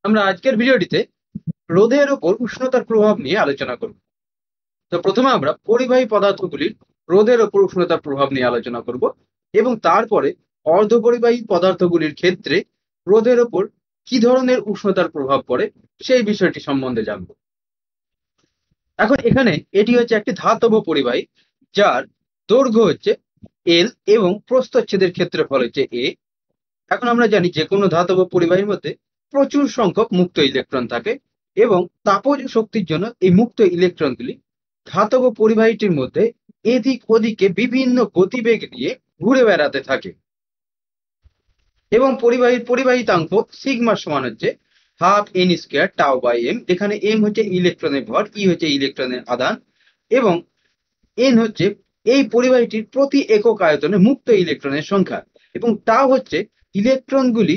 আমরা আজকের ভিডিওটিতে রোদের উপর উষ্ণতার প্রভাব নিয়ে আলোচনা করব। তো প্রথমে আমরা পরিবাহী পদার্থগুলির রোদের উপর উষ্ণতার প্রভাব নিয়ে আলোচনা করব এবং তারপরে অর্ধপরিবাহী পদার্থগুলির ক্ষেত্রে রোদের উপর কি ধরনের উষ্ণতার প্রভাব পড়ে সেই বিষয়টি সম্বন্ধে জানব। এখন এখানে এটি হচ্ছে একটি ধাতব পরিবাহী, যার দৈর্ঘ্য হচ্ছে এল এবং প্রস্থচ্ছেদের ক্ষেত্রফল হচ্ছে এ। এখন আমরা জানি যে কোনো ধাতব পরিবাহীর মধ্যে প্রচুর সংখ্যক মুক্ত ইলেকট্রন থাকে এবং তাপজ শক্তির জন্য এই মুক্ত ইলেকট্রনগুলি ধাতব পরিবাহীটির মধ্যে এদিক ওদিকে বিভিন্ন গতিবেগ নিয়ে ঘুরে বেড়াতে থাকে এবং পরিবাহিতাঙ্ক সিগমা সমান হচ্ছে half N square tau by M, যেখানে এম হচ্ছে ইলেকট্রনের ভর, ই হচ্ছে ইলেকট্রনের আদান এবং এন হচ্ছে এই পরিবাহীটির প্রতি একক আয়তনে মুক্ত ইলেকট্রনের সংখ্যা এবং টাও হচ্ছে ইলেকট্রনগুলি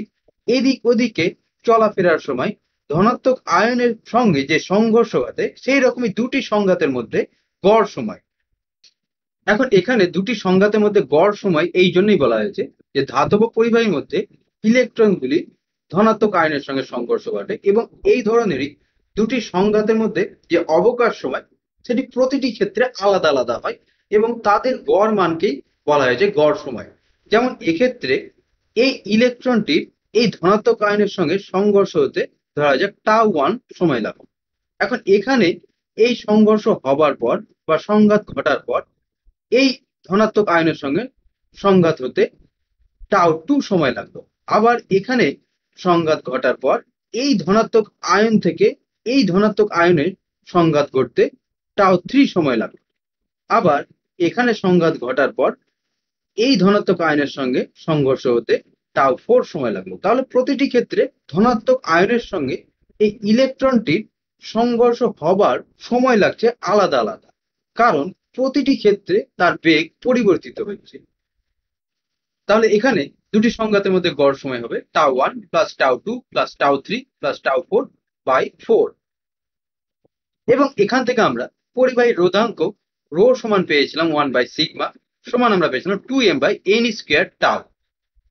এদিক ওদিকে চলাফেরার সময় ধনাত্মক আয়নের সঙ্গে যে সংঘর্ষ ঘটে সেই রকমই দুটি সংঘাতের মধ্যে গড় সময়। এখন এখানে দুটি সংঘাতের মধ্যে গড় সময় এই জন্যই বলা হয়েছে যে ধাতব পরিবাহীর মধ্যে ইলেকট্রনগুলি ধনাত্মক আয়নের সঙ্গে সংঘর্ষ ঘটে এবং এই ধরনেরই দুটি সংঘাতের মধ্যে যে অবকাশ সময় সেটি প্রতিটি ক্ষেত্রে আলাদা আলাদা হয় এবং তাদের গড় মানকেই বলা হয়েছে গড় সময়। যেমন এক্ষেত্রে এই ইলেকট্রনটির এই ধনাত্মক আয়নের সঙ্গে সংঘর্ষ হতে ধরা যাক টাউ ওয়ান সময় লাগবে। এখন এখানে এই সংঘর্ষ হবার পর বা সংঘাত ঘটার পর এই ধনাত্মক আয়নের সঙ্গে সংঘাত হতে টাউ টু সময় লাগলো। আবার এখানে সংঘাত ঘটার পর এই ধনাত্মক আয়ন থেকে এই ধনাত্মক আয়নের সংঘাত ঘটতে টাউ থ্রি সময় লাগলো। আবার এখানে সংঘাত ঘটার পর এই ধনাত্মক আয়নের সঙ্গে সংঘর্ষ হতে টাউ ফোর সময় লাগলো। তাহলে প্রতিটি ক্ষেত্রে ধনাত্মক আয়নের সঙ্গে এই ইলেকট্রনটির সংঘর্ষ হবার সময় লাগছে আলাদা আলাদা, কারণ প্রতিটি ক্ষেত্রে তার বেগ পরিবর্তিত হচ্ছে। তাহলে এখানে দুটি সংঘাতের মধ্যে গড় সময় হবে tau one plus tau two plus tau three plus tau four by four. এবং এখান থেকে আমরা পরিবাহীর রোধাঙ্ক রো সমান পেয়েছিলাম ওয়ান বাই সিগমা সমান আমরা পেয়েছিলাম two m by n square tau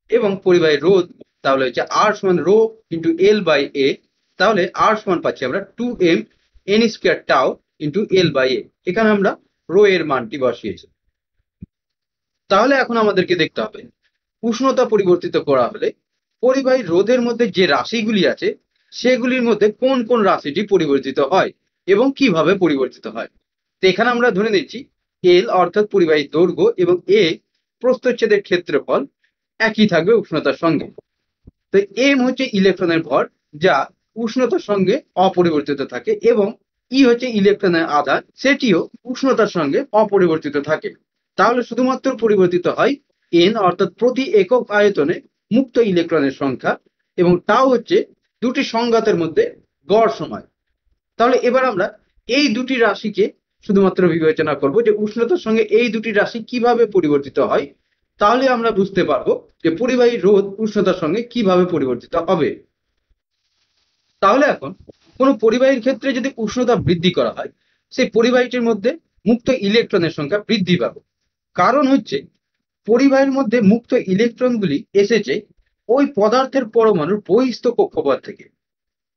এবং পরিবাহীর রোধ তাহলে হচ্ছে আর সমান rho into L by A. তাহলে আর সমান পাচ্ছি আমরা two m n square tau into L by A. এখানে আমরা রো এর মানটি বসিয়েছি। তাহলে এখন আমাদেরকে দেখতে হবে উষ্ণতা পরিবর্তিত করা হলে পরিবাহীর রোধের মধ্যে যে রাশিগুলি আছে সেগুলির মধ্যে কোন কোন রাশিটি পরিবর্তিত হয় এবং কিভাবে পরিবর্তিত হয়। তো এখানে আমরা ধরে নিচ্ছি এল অর্থাৎ পরিবাহীর দৈর্ঘ্য এবং এ প্রস্থচ্ছেদের ক্ষেত্রফল একই থাকবে উষ্ণতার সঙ্গে। তো এম হচ্ছে ইলেকট্রনের ভর, যা উষ্ণতার সঙ্গে অপরিবর্তিত থাকে এবং ই হচ্ছে ইলেকট্রনের আধান, সেটিও উষ্ণতার সঙ্গে অপরিবর্তিত থাকে। তাহলে শুধুমাত্র পরিবর্তিত হয় এন অর্থাৎ প্রতি একক আয়তনে মুক্ত ইলেকট্রনের সংখ্যা এবং টাও হচ্ছে দুটি সংঘাতের মধ্যে গড় সময়। তাহলে এবার আমরা এই দুটি রাশিকে শুধুমাত্র বিবেচনা করব যে উষ্ণতার সঙ্গে এই দুটি রাশি কিভাবে পরিবর্তিত হয়, তাহলে আমরা বুঝতে পারবো যে পরিবাহী রোধ উষ্ণতার সঙ্গে কিভাবে পরিবর্তিত হবে। তাহলে এখন কোনো পরিবাহীর ক্ষেত্রে যদি উষ্ণতা বৃদ্ধি করা হয় সেই পরিবাহীটির মধ্যে মুক্ত ইলেকট্রনের সংখ্যা বৃদ্ধি পাবে। কারণ হচ্ছে পরিবাহীর মধ্যে মুক্ত ইলেকট্রনগুলি এসেছে ওই পদার্থের পরমাণুর বহিস্থ কক্ষপথ থেকে।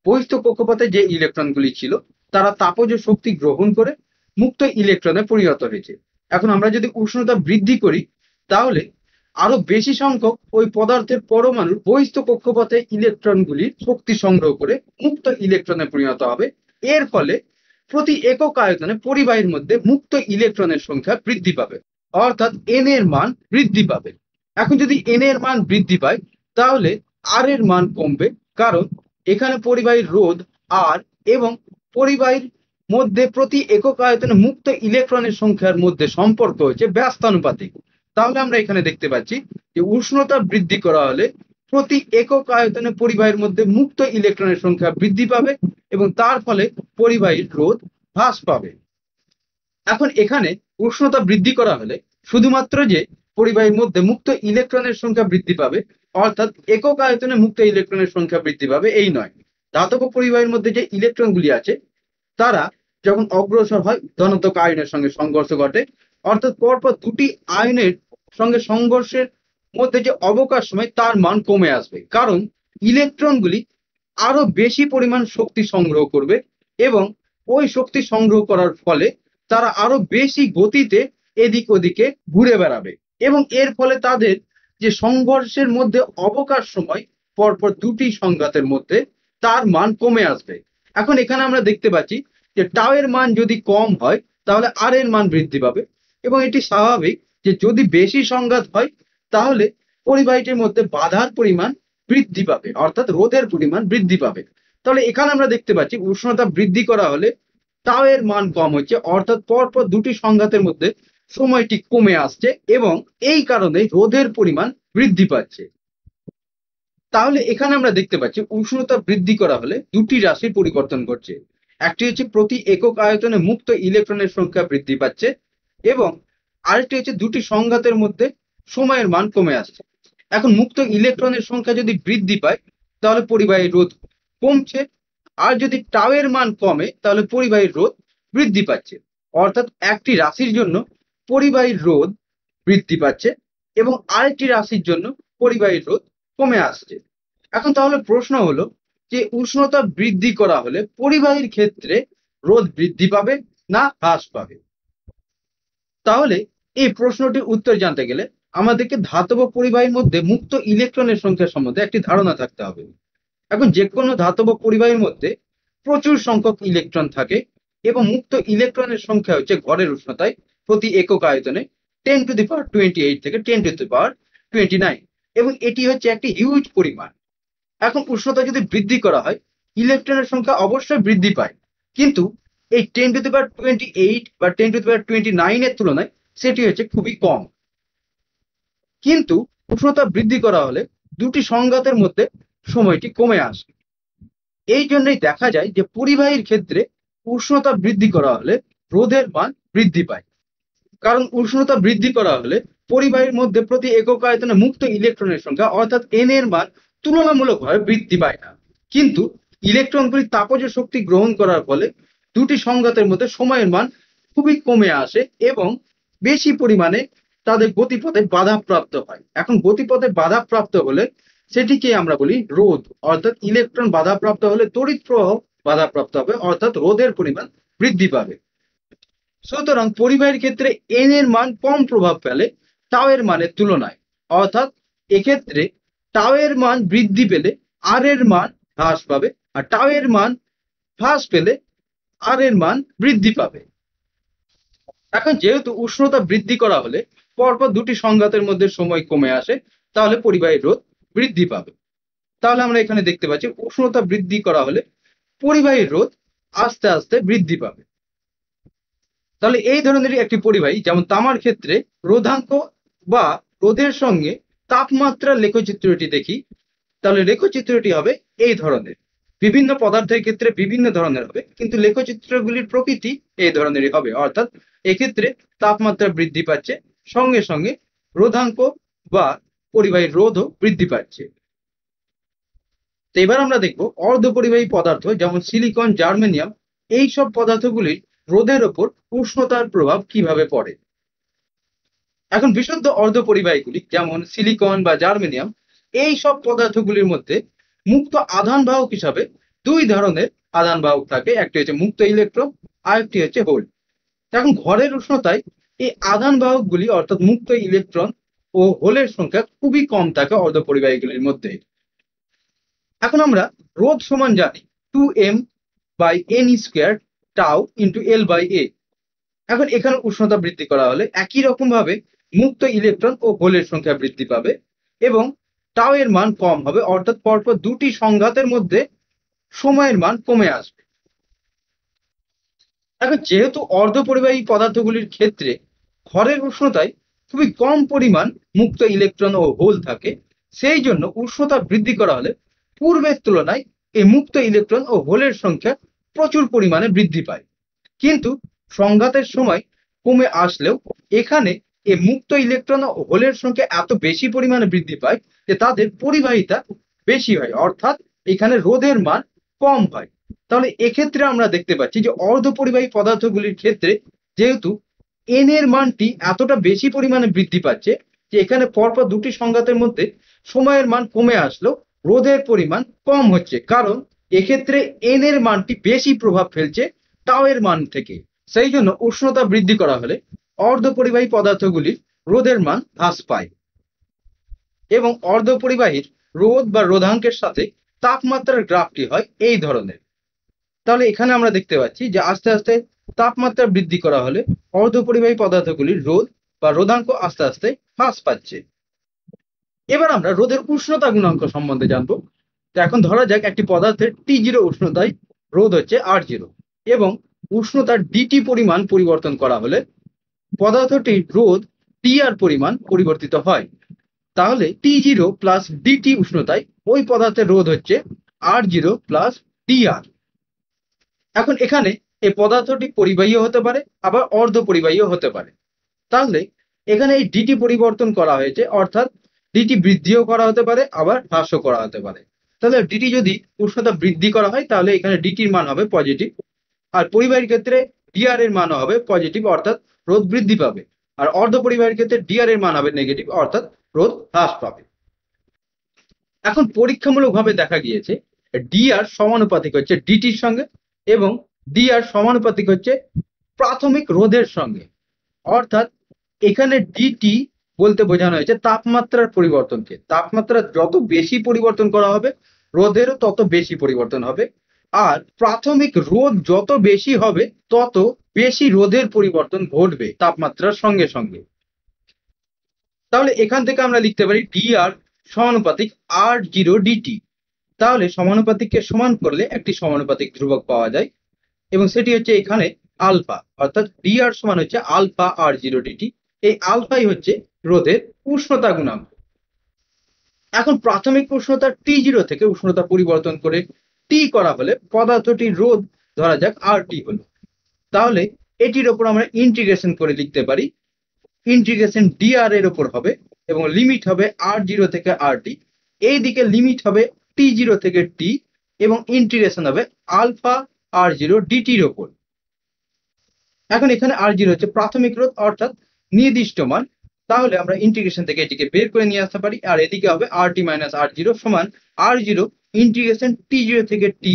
বহিস্থ কক্ষপথে যে ইলেকট্রনগুলি ছিল তারা তাপজ শক্তি গ্রহণ করে মুক্ত ইলেকট্রনে পরিণত হয়েছে। এখন আমরা যদি উষ্ণতা বৃদ্ধি করি তাহলে আরো বেশি সংখ্যক ওই পদার্থের পরমাণুর বহিস্থ কক্ষপথে ইলেকট্রনগুলির শক্তি সংগ্রহ করে মুক্ত ইলেকট্রনে পরিণত হবে। এর ফলে প্রতি একক আয়তনে পরিবাহীর মধ্যে মুক্ত ইলেকট্রনের সংখ্যা বৃদ্ধি পাবে, অর্থাৎ এন এর মান বৃদ্ধি পাবে। এখন যদি এন এর মান বৃদ্ধি পায় তাহলে আর এর মান কমবে, কারণ এখানে পরিবাহীর রোধ আর এবং পরিবাহীর মধ্যে প্রতি একক আয়তনে মুক্ত ইলেকট্রনের সংখ্যার মধ্যে সম্পর্ক হচ্ছে ব্যস্তানুপাতিক। তাহলে আমরা এখানে দেখতে পাচ্ছি যে উষ্ণতা বৃদ্ধি করা হলে প্রতি একক আয়তনে পরিবাহীর মধ্যে মুক্ত ইলেকট্রনের সংখ্যা বৃদ্ধি পাবে এবং তার ফলে পরিবাহীর রোধ হ্রাস পাবে। এখন এখানে উষ্ণতা বৃদ্ধি করা হলে শুধুমাত্র যে পরিবাহীর মধ্যে মুক্ত ইলেকট্রনের সংখ্যা বৃদ্ধি পাবে, অর্থাৎ একক আয়তনে মুক্ত ইলেকট্রনের সংখ্যা বৃদ্ধি পাবে এই নয়, ধাতব পরিবাহীর মধ্যে যে ইলেকট্রনগুলি আছে তারা যখন অগ্রসর হয় ধনাত্মক আয়নের সঙ্গে সংঘর্ষ ঘটে, অর্থাৎ পরপর দুটি আয়নের সঙ্গে সংঘর্ষের মধ্যে যে অবকাশ সময় তার মান কমে আসবে, কারণ ইলেকট্রনগুলি আরো বেশি পরিমাণ শক্তি সংগ্রহ করবে এবং ওই শক্তি সংগ্রহ করার ফলে তারা আরো বেশি গতিতে এদিক ওদিকে ঘুরে বেড়াবে এবং এর ফলে তাদের যে সংঘর্ষের মধ্যে অবকাশ সময় পরপর দুটি সংঘাতের মধ্যে তার মান কমে আসবে। এখন এখানে আমরা দেখতে পাচ্ছি যে টাও এর মান যদি কম হয় তাহলে আর এর মান বৃদ্ধি পাবে এবং এটি স্বাভাবিক যে যদি বেশি সংঘাত হয় তাহলে পরিবাহীটির মধ্যে বাধার পরিমাণ বৃদ্ধি পাবে, অর্থাৎ রোধের পরিমাণ বৃদ্ধি পাবে। তাহলে এখানে আমরা দেখতে পাচ্ছি উষ্ণতা বৃদ্ধি করা হলে টাও এর মান কম হচ্ছে, অর্থাৎ পরপর দুটি সংঘাতের মধ্যে সময়টি কমে আসছে এবং এই কারণে রোধের পরিমাণ বৃদ্ধি পাচ্ছে। তাহলে এখানে আমরা দেখতে পাচ্ছি উষ্ণতা বৃদ্ধি করা হলে দুটি রাশির পরিবর্তন ঘটছে। একটি হচ্ছে প্রতি একক আয়তনে মুক্ত ইলেকট্রনের সংখ্যা বৃদ্ধি পাচ্ছে এবং আরেকটি হচ্ছে দুটি সংঘাতের মধ্যে সময়ের মান কমে আসছে। এখন মুক্ত ইলেকট্রনের সংখ্যা যদি বৃদ্ধি পায় তাহলে পরিবাহীর রোধ কমছে, আর যদি টাও এর মান কমে তাহলে পরিবাহীর রোধ বৃদ্ধি পাচ্ছে। অর্থাৎ একটি রাশির জন্য পরিবাহীর রোধ বৃদ্ধি পাচ্ছে এবং আরেকটি রাশির জন্য পরিবাহীর রোধ কমে আসছে। এখন তাহলে প্রশ্ন হলো যে উষ্ণতা বৃদ্ধি করা হলে পরিবাহীর ক্ষেত্রে রোধ বৃদ্ধি পাবে না হ্রাস পাবে? তাহলে এই প্রশ্নটির উত্তর জানতে গেলে আমাদেরকে ধাতব পরিবাহীর মধ্যে মুক্ত ইলেকট্রনের সংখ্যা সম্বন্ধে একটি ধারণা থাকতে হবে। এখন যে কোনো ধাতব পরিবাহীর মধ্যে প্রচুর সংখ্যক ইলেকট্রন থাকে এবং মুক্ত ইলেকট্রনের সংখ্যা হচ্ছে গড়ের উষ্ণতায় প্রতি একক আয়তনে 10⁻28 থেকে 10⁻29 এবং এটি হচ্ছে একটি হিউজ পরিমাণ। এখন উষ্ণতা যদি বৃদ্ধি করা হয় ইলেকট্রনের সংখ্যা অবশ্যই বৃদ্ধি পায়, কিন্তু এই 10⁻28 বা 10⁻29 এর তুলনায় সেটি হচ্ছে খুবই কম। কিন্তু উষ্ণতা বৃদ্ধি করা হলে দুটি সংঘাতের মধ্যে সময়টি কমে আসে। এই জন্যই দেখা যায় যে পরিবাহীর ক্ষেত্রে উষ্ণতা বৃদ্ধি করা হলে রোধের মান বৃদ্ধি পায়, কারণ উষ্ণতা বৃদ্ধি করা হলে পরিবাহীর মধ্যে প্রতি একক আয়তনে মুক্ত ইলেকট্রনের সংখ্যা অর্থাৎ এন এর মান তুলনামূলকভাবে বৃদ্ধি পায় না, কিন্তু ইলেকট্রনগুলি তাপজ শক্তি গ্রহণ করার ফলে দুটি সংঘাতের মধ্যে সময়ের মান খুবই কমে আসে এবং বেশি পরিমাণে তাদের গতিপথে বাধাপ্রাপ্ত হয়। এখন গতিপথে বাধাপ্রাপ্ত হলে সেটিকে আমরা বলি রোধ, অর্থাৎ ইলেকট্রন বাধাপ্রাপ্ত হলে তড়িৎ প্রবাহ বাধাপ্রাপ্ত হবে, অর্থাৎ রোধের পরিমাণ বৃদ্ধি পাবে। সুতরাং পরিবাহীর ক্ষেত্রে এন এর মান কম প্রভাব ফেলে টাও এর মানের তুলনায়, অর্থাৎ এক্ষেত্রে টাও এর মান বৃদ্ধি পেলে আর এর মান হ্রাস পাবে আর টাও এর মান হ্রাস পেলে আর এর মান বৃদ্ধি পাবে। এখন যেহেতু উষ্ণতা বৃদ্ধি করা হলে পরপর দুটি সংঘাতের মধ্যে সময় কমে আসে তাহলে পরিবাহীর রোধ বৃদ্ধি পাবে। তাহলে আমরা এখানে দেখতে পাচ্ছি উষ্ণতা বৃদ্ধি করা হলে পরিবাহীর রোধ আস্তে আস্তে বৃদ্ধি পাবে। তাহলে এই ধরনের একটি পরিবাহী যেমন তামার ক্ষেত্রে রোধাঙ্ক বা রোধের সঙ্গে তাপমাত্রার লেখচিত্রটি দেখি, তাহলে লেখচিত্রটি হবে এই ধরনের। বিভিন্ন পদার্থের ক্ষেত্রে বিভিন্ন ধরনের হবে, কিন্তু লেখচিত্রগুলির প্রকৃতি এই ধরনেরই হবে, অর্থাৎ এক্ষেত্রে তাপমাত্রা বৃদ্ধি পাচ্ছে সঙ্গে সঙ্গে রোধাঙ্ক বা পরিবাহীর রোধও বৃদ্ধি পাচ্ছে। তো এবার আমরা দেখব অর্ধপরিবাহী পদার্থ যেমন সিলিকন, জার্মেনিয়াম, এই সব পদার্থগুলির রোধের ওপর উষ্ণতার প্রভাব কিভাবে পড়ে। এখন বিশুদ্ধ অর্ধপরিবাহীগুলি যেমন সিলিকন বা জার্মেনিয়াম, এই সব পদার্থগুলির মধ্যে মুক্ত আধান বাহক হিসাবে দুই ধরনের আধান বাহক থাকে, একটি হচ্ছে মুক্ত ইলেকট্রন আর একটি হচ্ছে হোল। এখন ঘরের উষ্ণতায় এই আধান বাহকগুলি অর্থাৎ মুক্ত ইলেকট্রন ও হোলের সংখ্যা খুবই কম থাকে অর্ধপরিবাহীগুলির মধ্যে। এখন আমরা রোধ সমান জানি 2m/n² টাউ ইন্টু L/A। এখন এখানে উষ্ণতা বৃদ্ধি করা হলে একই রকম ভাবে মুক্ত ইলেকট্রন ও হোলের সংখ্যা বৃদ্ধি পাবে এবং টাও এর মান কম হবে, অর্থাৎ পরপর দুটি সংঘাতের মধ্যে সময়ের মান কমে আসবে। এখন যেহেতু অর্ধপরিবাহী পদার্থগুলির ক্ষেত্রে ঘরের উষ্ণতায় খুবই কম পরিমাণ মুক্ত ইলেকট্রন ও হোল থাকে, সেই জন্য উষ্ণতা বৃদ্ধি করা হলে পূর্বের তুলনায় এই মুক্ত ইলেকট্রন ও হোলের সংখ্যা প্রচুর পরিমাণে বৃদ্ধি পায়, কিন্তু সংঘাতের সময় কমে আসলেও এখানে এই মুক্ত ইলেকট্রন ও হোলের সংখ্যা এত বেশি পরিমাণে বৃদ্ধি পায় যে তাদের পরিবাহিতা বেশি হয়, অর্থাৎ এখানে রোধের মান কম হয়। তাহলে এক্ষেত্রে আমরা দেখতে পাচ্ছি যে অর্ধপরিবাহী পদার্থগুলির ক্ষেত্রে যেহেতু এন এর মানটি এতটা বেশি পরিমাণে বৃদ্ধি পাচ্ছে যে এখানে পরপর দুটি সংঘাতের মধ্যে সময়ের মান কমে আসলেও রোধের পরিমাণ কম হচ্ছে, কারণ এক্ষেত্রে এন এর মানটি বেশি প্রভাব ফেলছে টাও এর মান থেকে। সেই জন্য উষ্ণতা বৃদ্ধি করা হলে অর্ধপরিবাহী পদার্থগুলির রোধের মান হ্রাস পায় এবং অর্ধপরিবাহীর রোধ বা রোধাঙ্কের সাথে তাপমাত্রার গ্রাফটি হয় এই ধরনের। তাহলে এখানে আমরা দেখতে পাচ্ছি যে আস্তে আস্তে তাপমাত্রা বৃদ্ধি করা হলে অর্ধপরিবাহী পদার্থগুলির রোধ বা রোধাঙ্ক আস্তে আস্তে হ্রাস পাচ্ছে। এবার আমরা রোধের উষ্ণতা গুণাঙ্ক সম্বন্ধে জানবো। তো এখন ধরা যাক একটি পদার্থের T0 উষ্ণতায় রোধ হচ্ছে R0 এবং উষ্ণতার ডিটি পরিমাণ পরিবর্তন করা হলে পদার্থটির রোধ টিআর পরিমাণ পরিবর্তিত হয়। তাহলে T0 প্লাস ডিটি উষ্ণতায় ওই পদার্থের রোধ হচ্ছে R0 প্লাস টিআর। এখন এখানে এই পদার্থটি পরিবাহীও হতে পারে আবার অর্ধ পরিবাহীও হতে পারে। তাহলে এখানে এই ডিটি পরিবর্তন করা হয়েছে, অর্থাৎ ডিটি বৃদ্ধিও করা হতে পারে আবার হ্রাসও করা হতে পারে। তাহলে ডিটি যদি উষ্ণতা বৃদ্ধি করা হয় তাহলে এখানে ডিটির মান হবে পজিটিভ, আর পরিবাহীর ক্ষেত্রে ডিআর এর মান হবে পজিটিভ অর্থাৎ রোধ বৃদ্ধি পাবে, আর অর্ধ পরিবাহীর ক্ষেত্রে ডিআর এর মান হবে নেগেটিভ অর্থাৎ রোধ হ্রাস পাবে। এখন পরীক্ষামূলকভাবে দেখা গিয়েছে ডিআর সমানুপাতিক হচ্ছে ডিটির সঙ্গে এবং ডিআর সমানুপাতিক হচ্ছে প্রাথমিক রোধের সঙ্গে। অর্থাৎ এখানে ডিটি বলতে বোঝানো হয়েছে তাপমাত্রার পরিবর্তনকে। তাপমাত্রা যত বেশি পরিবর্তন করা হবে রোধেরও তত বেশি পরিবর্তন হবে, আর প্রাথমিক রোধ যত বেশি হবে তত বেশি রোধের পরিবর্তন ঘটবে তাপমাত্রার সঙ্গে সঙ্গে। তাহলে এখান থেকে আমরা লিখতে পারি ডিআর সমানুপাতিক R0 ডিটি। তাহলে সমানুপাতিককে সমান করলে একটি সমানুপাতিক ধ্রুবক পাওয়া যায় এবং সেটি হচ্ছে এখানে আলফা, অর্থাৎ ডিআর সমান হচ্ছে আলফা R0 ডিটি। এই আলফাই হচ্ছে রোধের উষ্ণতা গুণাঙ্ক। এখন প্রাথমিক উষ্ণতা T0 থেকে উষ্ণতা পরিবর্তন করে টি করা হলে পদার্থটির রোধ ধরা যাক RT হলো। তাহলে এটির ওপর আমরা ইন্টিগ্রেশন করে লিখতে পারি, ইন্টিগ্রেশন ডিআর এর ওপর হবে এবং লিমিট হবে R0 থেকে RT, এই দিকে লিমিট হবে T0 থেকে টি এবং ইন্টিগ্রেশন হবে আলফা R0 ডিটির ওপর। এখন এখানে R0 হচ্ছে প্রাথমিক রোধ অর্থাৎ নির্দিষ্ট মান, তাহলে আমরা ইন্টিগ্রেশন থেকে এটিকে বের করে নিয়ে আসতে পারি, আর এদিকে হবে RT মাইনাস R0 সমান R0 ইন্টিগ্রেশন T0 থেকে টি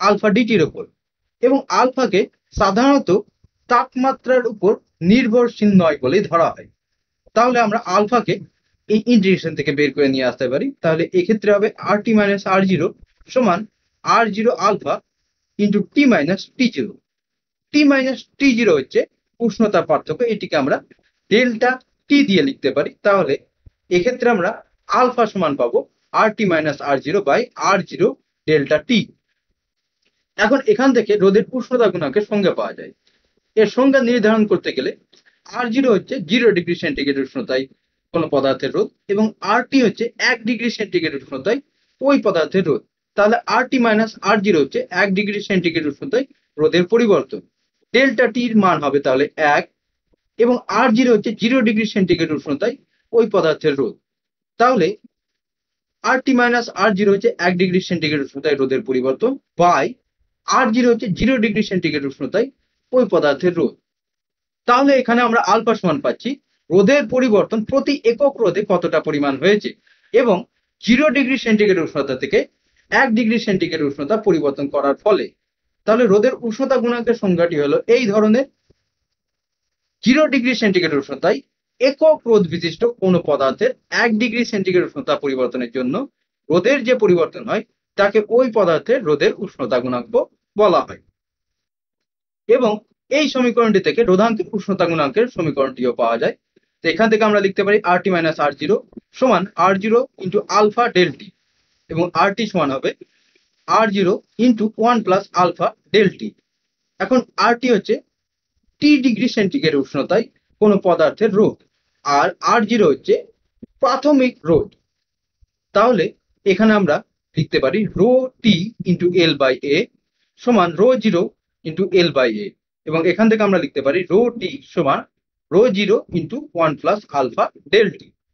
আলফা ডিটির ওপর। এবং আলফাকে সাধারণত তাপমাত্রার উপর নির্ভরশীল নয় বলে ধরা হয়। তাহলে আমরা আলফাকে এই ইন্টিগ্রেশন থেকে বের করে নিয়ে আসতে পারি। তাহলে এক্ষেত্রে হবে RT মাইনাস R0 সমান R0 alpha into T minus T0। টি মাইনাস T0 হচ্ছে উষ্ণতার পার্থক্য, এটিকে আমরা ডেল্টা টি দিয়ে লিখতে পারি। তাহলে এক্ষেত্রে আমরা আলফা সমান পাবো RT minus R0 by R0 delta T. এখন এখান থেকে রোধের উষ্ণতা গুণাঙ্কের সংজ্ঞা পাওয়া যায়। এর সংজ্ঞা নির্ধারণ করতে গেলে R0 হচ্ছে 0 ডিগ্রি সেন্টিগ্রেড উষ্ণতায় কোনো পদার্থের রোধ এবং RT হচ্ছে 1 ডিগ্রি সেন্টিগ্রেড উষ্ণতায় ওই পদার্থের রোধ। তাহলে RT মাইনাস R0 হচ্ছে 1 ডিগ্রি সেন্টিগ্রেড উষ্ণতায় রোধের পরিবর্তন। ডেল্টা টির মান হবে তাহলে 1 এবং R0 হচ্ছে 0 ডিগ্রি সেন্টিগ্রেড উষ্ণতায় ওই পদার্থের রোধ। তাহলে RT মাইনাস R0 হচ্ছে 1 ডিগ্রি সেন্টিগ্রেড উষ্ণতায় রোধের পরিবর্তন বাই R0 হচ্ছে 0 ডিগ্রি সেন্টিগ্রেড উষ্ণতায় ওই পদার্থের রোধ। তাহলে এখানে আমরা আলফা সমান পাচ্ছি রোধের পরিবর্তন প্রতি একক রোধে কতটা পরিমাণ হয়েছে এবং 0 ডিগ্রি সেন্টিগ্রেড উষ্ণতা থেকে 1 ডিগ্রি সেন্টিগ্রেড উষ্ণতা পরিবর্তন করার ফলে। তাহলে রোধের উষ্ণতা গুণাঙ্কের সংজ্ঞাটি হলো এই ধরনের, 0 ডিগ্রি সেন্টিগ্রেড উষ্ণতায় একক রোধ বিশিষ্ট কোনো পদার্থের 1 ডিগ্রি সেন্টিগ্রেড উষ্ণতা পরিবর্তনের জন্য রোধের যে পরিবর্তন হয় তাকে ওই পদার্থের রোধের উষ্ণতা গুণাঙ্ক বলা হয়। এবং এই সমীকরণটি থেকে রোধাঙ্কের উষ্ণতা গুণাঙ্কের সমীকরণটিও পাওয়া যায়। তো এখান থেকে আমরা লিখতে পারি RT মাইনাস R0 সমান R0 ইন্টু আলফা ডেল টি এবং RT সমান হবে R0 into 1 plus alpha del T. এখন RT হচ্ছে টি ডিগ্রি সেন্টিগ্রেড উষ্ণতায় কোনো পদার্থের রোধ আর R0 হচ্ছে প্রাথমিক রোধ। তাহলে এখানে আমরা লিখতে পারি rho T into L by A সমান rho zero into L by A এবং এখান থেকে আমরা লিখতে পারি রো টি সমান rho zero into 1 plus alpha del টি।